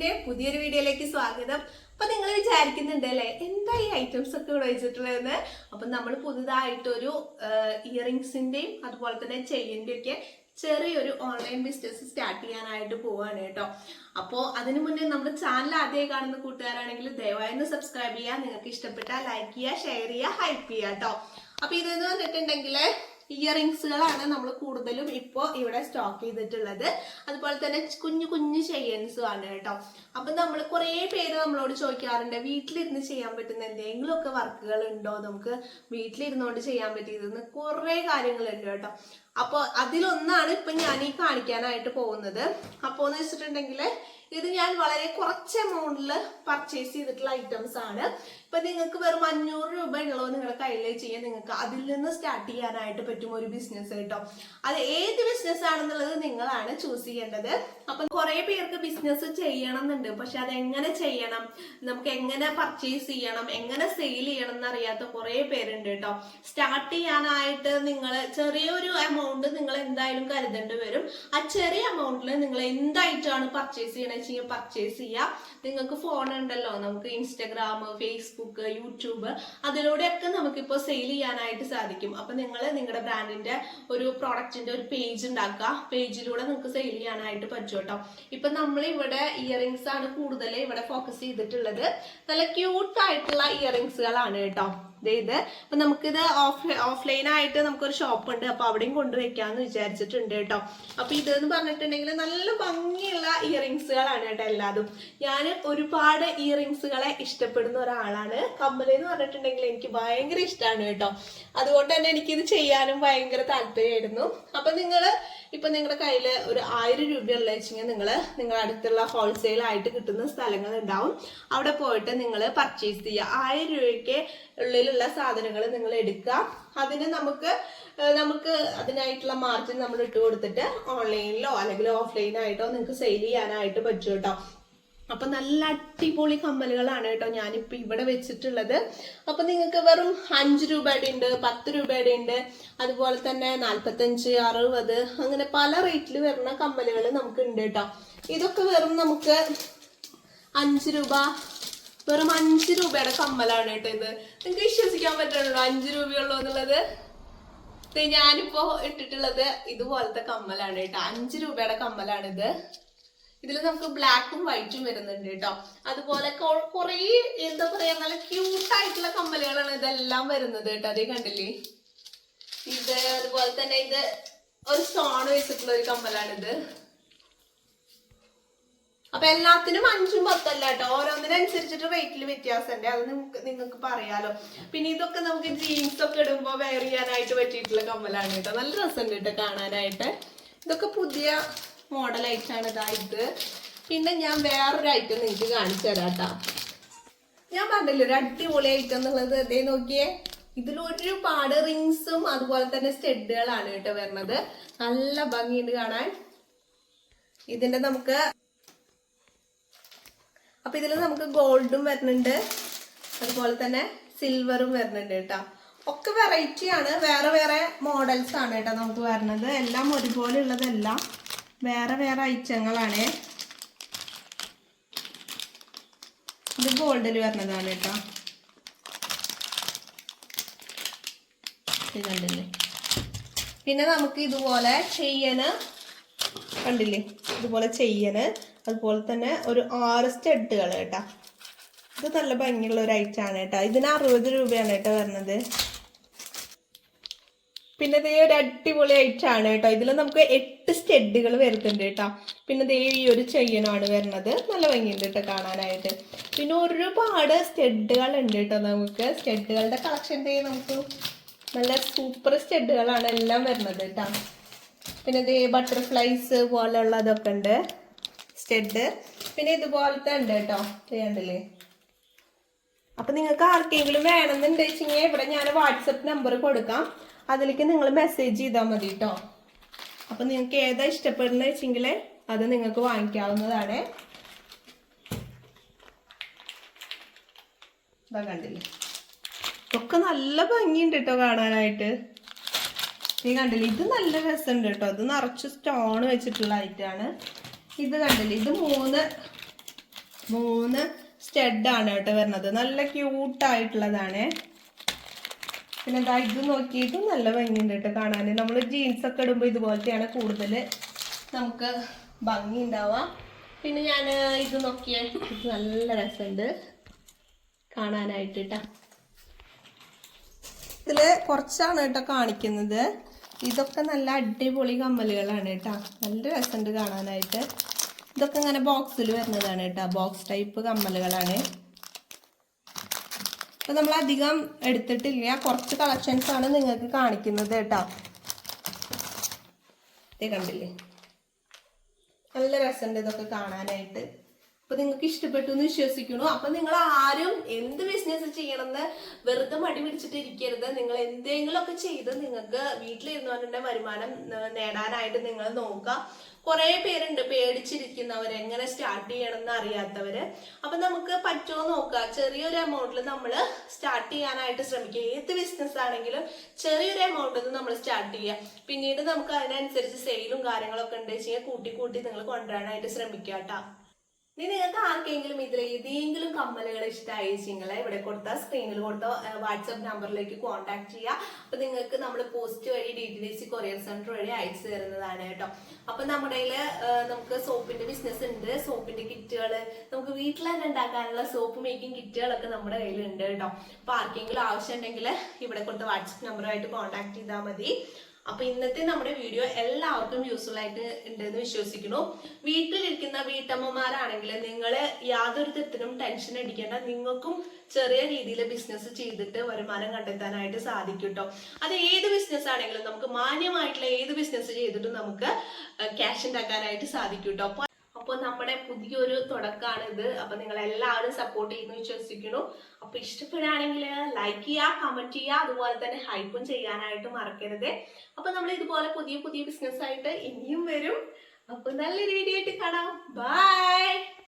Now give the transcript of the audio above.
ഫാമിലിയുടെ പുതിയൊരു വീഡിയോയിലേക്ക് സ്വാഗതം. അപ്പൊ നിങ്ങൾ വിചാരിക്കുന്നുണ്ടല്ലേ എന്താ ഈ ഐറ്റംസ് ഒക്കെ ഇവിടെ വെച്ചിട്ടുള്ളതെന്ന്. അപ്പൊ നമ്മൾ പുതുതായിട്ടൊരു ഇയറിങ്സിന്റെയും അതുപോലെ തന്നെ ചെയിന്റെ ഒക്കെ ചെറിയൊരു ഓൺലൈൻ ബിസിനസ് സ്റ്റാർട്ട് ചെയ്യാനായിട്ട് പോവാണ് കേട്ടോ. അപ്പോൾ അതിനു മുന്നേ നമ്മുടെ ചാനൽ ആദ്യമായി കാണുന്ന കൂട്ടുകാരാണെങ്കിൽ ദയവായി സബ്സ്ക്രൈബ് ചെയ്യുക, നിങ്ങൾക്ക് ഇഷ്ടപ്പെട്ടാൽ ലൈക്ക് ചെയ്യുക, ഷെയർ ചെയ്യുക, ഹൈപ്പ് ചെയ്യുക കേട്ടോ. അപ്പൊ ഇതെന്ന് പറഞ്ഞിട്ടുണ്ടെങ്കിൽ ഇയറിങ്സുകളാണ് നമ്മൾ കൂടുതലും ഇപ്പോൾ ഇവിടെ സ്റ്റോക്ക് ചെയ്തിട്ടുള്ളത്. അതുപോലെ തന്നെ കുഞ്ഞു കുഞ്ഞു ചെയിൻസും ആണ് കേട്ടോ. അപ്പൊ നമ്മൾ കുറേ പേര് നമ്മളോട് ചോദിക്കാറുണ്ട് വീട്ടിലിരുന്ന് ചെയ്യാൻ പറ്റുന്ന എന്തെങ്കിലുമൊക്കെ വർക്കുകൾ ഉണ്ടോ, നമുക്ക് വീട്ടിലിരുന്നുകൊണ്ട് ചെയ്യാൻ പറ്റിയതെന്ന് കുറേ കാര്യങ്ങളുണ്ട് കേട്ടോ. അപ്പോൾ അതിലൊന്നാണ് ഇപ്പൊ ഞാൻ ഈ കാണിക്കാനായിട്ട് പോകുന്നത്. അപ്പോൾ എന്ന് വെച്ചിട്ടുണ്ടെങ്കിൽ ഇത് ഞാൻ വളരെ കുറച്ച് എമൗണ്ടിൽ പർച്ചേസ് ചെയ്തിട്ടുള്ള ഐറ്റംസ് ആണ്. ഇപ്പൊ നിങ്ങൾക്ക് വെറും 500 രൂപ ഉള്ളോ നിങ്ങളുടെ കയ്യിൽ ചെയ്യാൻ നിങ്ങൾക്ക് അതിൽ നിന്ന് സ്റ്റാർട്ട് ചെയ്യാനായിട്ട് പറ്റും ഒരു ബിസിനസ് കേട്ടോ. അത് ഏത് ബിസിനസ് ആണെന്നുള്ളത് നിങ്ങളാണ് ചൂസ് ചെയ്യേണ്ടത്. അപ്പൊ കുറെ പേർക്ക് ബിസിനസ് ചെയ്യണം എന്നുണ്ട്, പക്ഷെ അത് എങ്ങനെ ചെയ്യണം, നമുക്ക് എങ്ങനെ പർച്ചേസ് ചെയ്യണം, എങ്ങനെ സെയിൽ ചെയ്യണം എന്നറിയാത്ത കുറെ പേരുണ്ട് കേട്ടോ. സ്റ്റാർട്ട് ചെയ്യാനായിട്ട് നിങ്ങൾ ചെറിയൊരു എമൗണ്ട് നിങ്ങൾ എന്തായാലും കരുതേണ്ടി വരും. ആ ചെറിയ എമൗണ്ടിൽ നിങ്ങൾ എന്തായിട്ടാണ് പർച്ചേസ് ചെയ്യണമെന്ന് വെച്ചാൽ പർച്ചേസ് ചെയ്യുക. നിങ്ങൾക്ക് ഫോൺ ഉണ്ടല്ലോ, നമുക്ക് ഇൻസ്റ്റഗ്രാം, ഫേസ്ബുക്ക്, യൂട്യൂബ്, അതിലൂടെയൊക്കെ നമുക്കിപ്പോൾ സെയിൽ ചെയ്യാനായിട്ട് സാധിക്കും. അപ്പൊ നിങ്ങൾ നിങ്ങളുടെ ബ്രാൻഡിന്റെ ഒരു പ്രോഡക്റ്റിന്റെ ഒരു പേജ് ഉണ്ടാക്കുക, പേജിലൂടെ നിങ്ങൾക്ക് സെയിൽ ചെയ്യാനായിട്ട് പറ്റും കേട്ടോ. ഇപ്പൊ നമ്മൾ ഇവിടെ ഇയറിങ്സ് ആണ് കൂടുതൽ ഇവിടെ ഫോക്കസ് ചെയ്തിട്ടുള്ളത്. നല്ല ക്യൂട്ട് ആയിട്ടുള്ള ഇയറിങ്സുകളാണ് കേട്ടോ. ഇത് അപ്പൊ നമുക്കിത് ഓഫ്ലൈൻ ആയിട്ട് നമുക്കൊരു ഷോപ്പ് ഉണ്ട്, അപ്പൊ അവിടെയും കൊണ്ടുവയ്ക്കാന്ന് വിചാരിച്ചിട്ടുണ്ട് കേട്ടോ. അപ്പൊ ഇതെന്ന് പറഞ്ഞിട്ടുണ്ടെങ്കിൽ നല്ല ഭംഗിയുള്ള ഇയറിങ്സുകളാണ് കേട്ടോ എല്ലാതും. ഞാൻ ഒരുപാട് ഇയറിങ്സുകളെ ഇഷ്ടപ്പെടുന്ന ഒരാളാണ്. കമ്മലെന്ന് പറഞ്ഞിട്ടുണ്ടെങ്കിൽ എനിക്ക് ഭയങ്കര ഇഷ്ടമാണ് കേട്ടോ. അതുകൊണ്ട് തന്നെ എനിക്കിത് ചെയ്യാനും ഭയങ്കര താല്പര്യമായിരുന്നു. അപ്പൊ ഇപ്പൊ നിങ്ങളുടെ കയ്യിൽ ഒരു 1000 രൂപയുള്ള വെച്ചെങ്കിൽ നിങ്ങളുടെ അടുത്തുള്ള ഹോൾസെയിൽ ആയിട്ട് കിട്ടുന്ന സ്ഥലങ്ങൾ ഉണ്ടാവും, അവിടെ പോയിട്ട് നിങ്ങൾ പർച്ചേസ് ചെയ്യുക. 1000 രൂപയ്ക്ക് ഉള്ളിലുള്ള സാധനങ്ങൾ നിങ്ങൾ എടുക്കുക. അതിന് നമുക്ക് അതിനായിട്ടുള്ള മാർജിൻ നമ്മൾ ഇട്ട് കൊടുത്തിട്ട് ഓൺലൈനിലോ അല്ലെങ്കിൽ ഓഫ്ലൈനായിട്ടോ നിങ്ങൾക്ക് സെയിൽ ചെയ്യാനായിട്ട് പറ്റും കേട്ടോ. അപ്പൊ നല്ല അടിപൊളി കമ്മലുകളാണ് കേട്ടോ ഞാനിപ്പോ ഇവിടെ വെച്ചിട്ടുള്ളത്. അപ്പൊ നിങ്ങൾക്ക് വെറും 5 രൂപയുടെ ഉണ്ട്, 10 രൂപയുടെ ഉണ്ട്, അതുപോലെ തന്നെ 45, 60 അങ്ങനെ പല റേറ്റിൽ വരുന്ന കമ്മലുകൾ നമുക്ക് ഉണ്ട് കേട്ടോ. ഇതൊക്കെ വെറും നമുക്ക് 5 രൂപ, വെറും 5 രൂപയുടെ കമ്മലാണ് കേട്ടോ. ഇത് നിങ്ങൾക്ക് വിശ്വസിക്കാൻ പറ്റുള്ളൂ 5 രൂപയുള്ളൂ എന്നുള്ളത്. ഞാനിപ്പോ ഇട്ടിട്ടുള്ളത് ഇതുപോലത്തെ കമ്മലാണ് കേട്ടോ. 5 രൂപയുടെ കമ്മലാണിത്. ഇതിൽ നമുക്ക് ബ്ലാക്കും വൈറ്റും വരുന്നുണ്ട് കേട്ടോ. അതുപോലെ കുറെ എന്താ പറയാ നല്ല ക്യൂട്ടായിട്ടുള്ള കമ്മലുകളാണ് ഇതെല്ലാം വരുന്നത് കേട്ടോ. അതേ കണ്ടില്ലേ, ഇത് അതുപോലെ തന്നെ ഇത് ഒരു സ്റ്റോൺ വെച്ചിട്ടുള്ള ഒരു കമ്മലാണിത്. അപ്പൊ എല്ലാത്തിനും 5ഉം 10ഉം അല്ല കേട്ടോ, ഓരോന്നിനനുസരിച്ചിട്ട് റേറ്റിൽ വ്യത്യാസമുണ്ട്. അത് നിങ്ങൾക്ക് പറയാലോ. പിന്നെ ഇതൊക്കെ നമുക്ക് ജീൻസ് ഒക്കെ ഇടുമ്പോ വെയർ ചെയ്യാനായിട്ട് പറ്റിയിട്ടുള്ള കമ്മലാണ് കേട്ടോ. നല്ല രസമുണ്ട് കേട്ടോ കാണാനായിട്ട്. ഇതൊക്കെ പുതിയ മോഡൽ ഐറ്റാണ് ഇതാ ഇത്. പിന്നെ ഞാൻ വേറൊരു ഐറ്റം നിങ്ങൾക്ക് കാണിച്ചു തരാം കേട്ടോ. ഞാൻ പറഞ്ഞില്ലേ ഒരു അടിപൊളി ഐറ്റം എന്നുള്ളത്. ഇതേ നോക്കിയേ, ഇതിൽ ഒരുപാട് റിങ്സും അതുപോലെ തന്നെ സ്റ്റെഡുകളാണ് കേട്ടോ വരുന്നത്. നല്ല ഭംഗിയുണ്ട് കാണാൻ. ഇതിന്റെ അപ്പൊ ഇതിൽ നമുക്ക് ഗോൾഡും വരുന്നുണ്ട്, അതുപോലെ തന്നെ സിൽവറും വരുന്നുണ്ട് കേട്ടോ. ഒക്കെ വെറൈറ്റി ആണ്, വേറെ വേറെ മോഡൽസ് ആണ് കേട്ടോ നമുക്ക് വരുന്നത്. എല്ലാം ഒരുപോലെ ഉള്ളതെല്ലാം വേറെ വേറെ ഐറ്റങ്ങളാണ്. ഇത് ഗോൾഡിൽ വരുന്നതാണ് കേട്ടോ. കണ്ടില്ലേ. പിന്നെ നമുക്ക് ഇതുപോലെ ചെയ്യന് കണ്ടില്ലേ, ഇതുപോലെ ചെയ്യന്, അതുപോലെ തന്നെ ഒരു 6 സ്റ്റഡുകൾ കേട്ടോ. ഇത് നല്ല ഭംഗിയുള്ള ഒരു ഐറ്റാണ് കേട്ടോ. ഇതിന് 60 രൂപയാണ് കേട്ടോ വരുന്നത്. പിന്നെ ഇതേ ഒരു അടിപൊളി ഐറ്റാണ് കേട്ടോ. ഇതിൽ നമുക്ക് 8 സ്റ്റെഡുകൾ വരുന്നുണ്ട് കേട്ടോ. പിന്നെ ഇതേ ഈ ഒരു ചെയിനാണ് വരുന്നത്. നല്ല ഭംഗിയുണ്ട് കേട്ടോ കാണാനായിട്ട്. പിന്നെ ഒരുപാട് സ്റ്റെഡുകൾ ഉണ്ട് കേട്ടോ. നമുക്ക് സ്റ്റെഡുകളുടെ കളക്ഷൻ നമുക്ക് നല്ല സൂപ്പർ സ്റ്റെഡുകളാണ് എല്ലാം വരുന്നത് കേട്ടോ. പിന്നെ ഇതേ ബട്ടർഫ്ലൈസ് പോലെയുള്ളതൊക്കെ ഉണ്ട് സ്റ്റെഡ്. പിന്നെ ഇതുപോലത്തെ ഉണ്ട് കേട്ടോ, ചെയ്യണ്ടല്ലേ. അപ്പൊ നിങ്ങൾക്ക് ആർക്കെങ്കിലും വേണമെന്നുണ്ട് വെച്ചെങ്കിൽ ഇവിടെ ഞാൻ വാട്സപ്പ് നമ്പർ കൊടുക്കാം, അതിലേക്ക് നിങ്ങൾ മെസ്സേജ് ചെയ്താൽ മതി കേട്ടോ. അപ്പൊ നിങ്ങൾക്ക് ഏതാ ഇഷ്ടപ്പെടുന്ന വെച്ചെങ്കിൽ അത് നിങ്ങൾക്ക് വാങ്ങിക്കാവുന്നതാണ്. ഇതാ കണ്ടില്ലേ, ഒക്കെ നല്ല ഭംഗിയുണ്ട് കേട്ടോ കാണാനായിട്ട്. നീ കണ്ടില്ലേ, ഇത് നല്ല രസമുണ്ട് കേട്ടോ. ഇത് നിറച്ച് സ്റ്റോൺ വെച്ചിട്ടുള്ള ഐറ്റാണ്. ഇത് കണ്ടില്ലേ, ഇത് 3 3 സ്റ്റഡാണ് കേട്ടോ വരുന്നത്. നല്ല ക്യൂട്ടായിട്ടുള്ളതാണ്. പിന്നെ എന്താ ഇത് നോക്കിയിട്ട് നല്ല ഭംഗിയുണ്ട് കേട്ടോ കാണാൻ. നമ്മൾ ജീൻസ് ഒക്കെ ഇടുമ്പോൾ ഇതുപോലത്തെയാണ് കൂടുതൽ നമുക്ക് ഭംഗി ഉണ്ടാവുക. പിന്നെ ഞാൻ ഇത് നോക്കിയേ, ഇത് നല്ല രസമുണ്ട് കാണാനായിട്ട് കേട്ടോ. ഇതില് കുറച്ചാണ് കേട്ടോ കാണിക്കുന്നത്. ഇതൊക്കെ നല്ല അടിപൊളി കമ്മലുകളാണ് കേട്ടോ. നല്ല രസമുണ്ട് കാണാനായിട്ട്. ഇതൊക്കെ ഇങ്ങനെ ബോക്സിൽ വരുന്നതാണ് കേട്ടോ. ബോക്സ് ടൈപ്പ് കമ്മലുകളാണ്. അപ്പൊ നമ്മൾ അധികം എടുത്തിട്ടില്ല, കുറച്ച് കളക്ഷൻസ് ആണ് നിങ്ങൾക്ക് കാണിക്കുന്നത് കേട്ടോ. കണ്ടില്ലേ, നല്ല രസമുണ്ട് ഇതൊക്കെ കാണാനായിട്ട്. അപ്പൊ നിങ്ങൾക്ക് ഇഷ്ടപ്പെട്ടു എന്ന് വിശ്വസിക്കുന്നു. അപ്പൊ നിങ്ങൾ ആരും എന്ത് ബിസിനസ് ചെയ്യണമെന്ന് വെറുതെ മടി പിടിച്ചിട്ട് ഇരിക്കരുത്. നിങ്ങൾ എന്തെങ്കിലും ഒക്കെ ചെയ്ത് നിങ്ങൾക്ക് വീട്ടിലിരുന്നുകൊണ്ടുള്ള വരുമാനം നേടാനായിട്ട് നിങ്ങൾ നോക്കുക. കുറെ പേരുണ്ട് പേടിച്ചിരിക്കുന്നവർ, എങ്ങനെ സ്റ്റാർട്ട് ചെയ്യണമെന്ന് അറിയാത്തവര്. അപ്പൊ നമുക്ക് പറ്റുമോ നോക്കുക. ചെറിയൊരു എമൗണ്ടിൽ നമ്മൾ സ്റ്റാർട്ട് ചെയ്യാനായിട്ട് ശ്രമിക്കുക. ഏത് ബിസിനസ് ആണെങ്കിലും ചെറിയൊരു എമൗണ്ടിൽ നമ്മൾ സ്റ്റാർട്ട് ചെയ്യുക. പിന്നീട് നമുക്ക് അതിനനുസരിച്ച് സെയിലും കാര്യങ്ങളൊക്കെ ഉണ്ട് വെച്ചാൽ കൂട്ടി നിങ്ങൾ കൊണ്ടുവരാനായിട്ട് ശ്രമിക്കുക കേട്ടോ. ഇനി നിങ്ങൾക്ക് ആർക്കെങ്കിലും ഇതിൽ ഏതെങ്കിലും കമ്മലുകൾ ഇഷ്ടമായി വെച്ചെങ്കിൽ ഇവിടെ കൊടുത്ത സ്ക്രീനിൽ കൊടുത്ത വാട്സാപ്പ് നമ്പറിലേക്ക് കോൺടാക്ട് ചെയ്യുക. അപ്പൊ നിങ്ങൾക്ക് നമ്മൾ പോസ്റ്റ് വഴി DTDC കൊറിയർ സെന്റർ വഴി അയച്ചു തരുന്നതാണ് കേട്ടോ. അപ്പൊ നമ്മുടെ നമുക്ക് സോപ്പിന്റെ ബിസിനസ് ഉണ്ട്. സോപ്പിന്റെ കിറ്റുകൾ, നമുക്ക് വീട്ടിൽ തന്നെ ഉണ്ടാക്കാനുള്ള സോപ്പ് മേക്കിംഗ് കിറ്റുകളൊക്കെ നമ്മുടെ കയ്യിലുണ്ട് കേട്ടോ. അപ്പൊ ആർക്കെങ്കിലും ആവശ്യം ഉണ്ടെങ്കിൽ ഇവിടെ കൊടുത്ത വാട്സാപ്പ് നമ്പറുമായിട്ട് കോൺടാക്ട് ചെയ്താൽ മതി. അപ്പൊ ഇന്നത്തെ നമ്മുടെ വീഡിയോ എല്ലാവർക്കും യൂസ്ഫുൾ ആയിട്ട് ഉണ്ടെന്ന് വിശ്വസിക്കുന്നു. വീട്ടിലിരിക്കുന്ന വീട്ടമ്മമാരാണെങ്കിൽ നിങ്ങൾ യാതൊരു തരത്തിലും ടെൻഷൻ അടിക്കേണ്ട. നിങ്ങൾക്കും ചെറിയ രീതിയിൽ ബിസിനസ് ചെയ്തിട്ട് വരുമാനം കണ്ടെത്താനായിട്ട് സാധിക്കും കേട്ടോ. അത് ഏത് ബിസിനസ് ആണെങ്കിലും നമുക്ക് മാന്യമായിട്ടുള്ള ഏത് ബിസിനസ് ചെയ്തിട്ടും നമുക്ക് ക്യാഷ് ഉണ്ടാക്കാനായിട്ട് സാധിക്കും കേട്ടോ. അപ്പോൾ നമ്മുടെ പുതിയൊരു തുടക്കമാണ് ഇത്. അപ്പൊ നിങ്ങൾ എല്ലാവരും സപ്പോർട്ട് ചെയ്യുന്നു വിശ്വസിക്കുന്നു. അപ്പൊ ഇഷ്ടപ്പെടുകയാണെങ്കിൽ ലൈക്ക് ചെയ്യുക, കമന്റ് ചെയ്യുക, അതുപോലെ തന്നെ ഹൈപ്പും ചെയ്യാനായിട്ട് മറക്കരുത്. അപ്പൊ നമ്മൾ ഇതുപോലെ പുതിയ ബിസിനസ് ആയിട്ട് ഇനിയും വരും. അപ്പൊ നല്ലൊരു വീഡിയോ ആയിട്ട് കാണാം. ബൈ.